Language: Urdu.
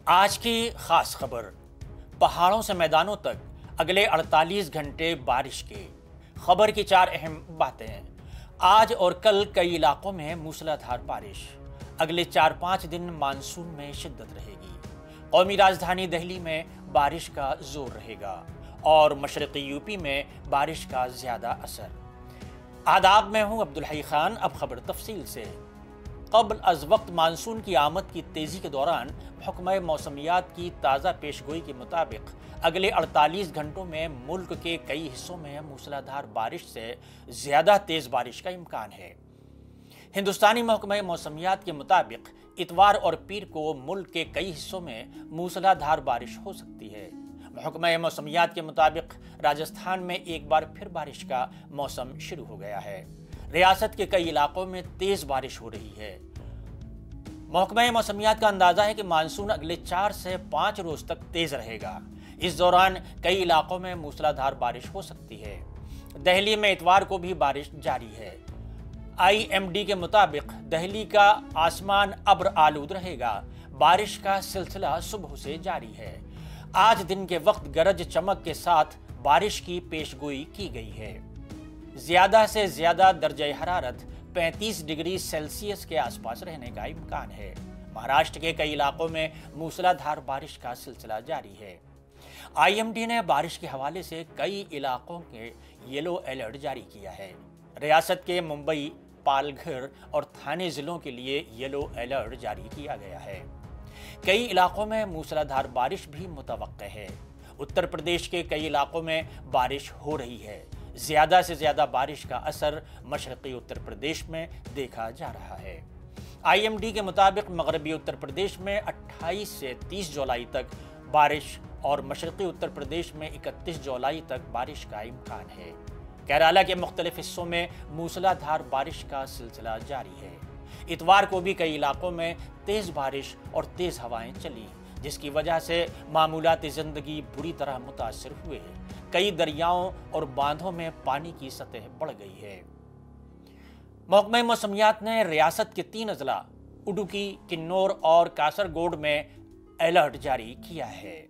آج کی خاص خبر، پہاڑوں سے میدانوں تک اگلے 48 گھنٹے بارش کی خبر کی 4 اہم باتیں ہیں۔ آج اور کل کئی علاقوں میں موسلا دھار بارش، اگلے 4-5 دن مانسون میں شدت رہے گی۔ قومی راجدھانی دہلی میں بارش کا زور رہے گا اور مشرقی یوپی میں بارش کا زیادہ اثر۔ آداب، میں ہوں عبدالحی خان۔ اب خبر تفصیل سے۔ قبل از وقت مانسون کی آمد کی تیزی کے دوران محکمہ موسمیات کی تازہ پیشگوئی کے مطابق اگلے 48 گھنٹوں میں ملک کے کئی حصوں میں موسلا دھار بارش سے زیادہ تیز بارش کا امکان ہے۔ ہندوستانی محکمہ موسمیات کے مطابق اتوار اور پیر کو ملک کے کئی حصوں میں موسلا دھار بارش ہو سکتی ہے۔ محکمہ موسمیات کے مطابق راجستھان میں ایک بار پھر بارش کا موسم شروع ہو گیا ہے۔ ریاست کے کئی علاقوں میں تیز بارش ہو رہی ہے۔ محکمہ موسمیات کا اندازہ ہے کہ مانسون اگلے 4 سے 5 روز تک تیز رہے گا۔ اس دوران کئی علاقوں میں موسلا دھار بارش ہو سکتی ہے۔ دہلی میں اتوار کو بھی بارش جاری ہے۔ IMD کے مطابق دہلی کا آسمان ابر آلود رہے گا۔ بارش کا سلسلہ صبح سے جاری ہے۔ آج دن کے وقت گرج چمک کے ساتھ بارش کی پیشگوئی کی گئی ہے۔ زیادہ سے زیادہ درجہ حرارت 35 ڈگری سیلسیس کے آس پاس رہنے کا امکان ہے۔ مہاراشٹر کے کئی علاقوں میں موسلا دھار بارش کا سلسلہ جاری ہے۔ IMD نے بارش کے حوالے سے کئی علاقوں کے یلو الرٹ جاری کیا ہے۔ ریاست کے ممبئی، پال گھر اور تھانے ضلعوں کے لیے یلو الرٹ جاری کیا گیا ہے۔ کئی علاقوں میں موسلا دھار بارش بھی متوقع ہے۔ اتر پردیش کے کئی علاقوں میں بارش ہو رہی ہے۔ زیادہ سے زیادہ بارش کا اثر مشرقی اتر پردیش میں دیکھا جا رہا ہے۔ IMD کے مطابق مغربی اتر پردیش میں 28 سے 30 جولائی تک بارش اور مشرقی اتر پردیش میں 31 جولائی تک بارش کا امکان ہے۔ کیرالہ کے مختلف حصوں میں موسلا دھار بارش کا سلسلہ جاری ہے۔ اتوار کو بھی کئی علاقوں میں تیز بارش اور تیز ہوائیں چلی، جس کی وجہ سے معمولات زندگی بری طرح متاثر ہوئے۔ کئی دریاؤں اور باندھوں میں پانی کی سطح بڑھ گئی ہے۔ محکمہ موسمیات نے ریاست کے 3 اضلاع اڈوکی، کنور اور کاسرگوڈ میں الرٹ جاری کیا ہے۔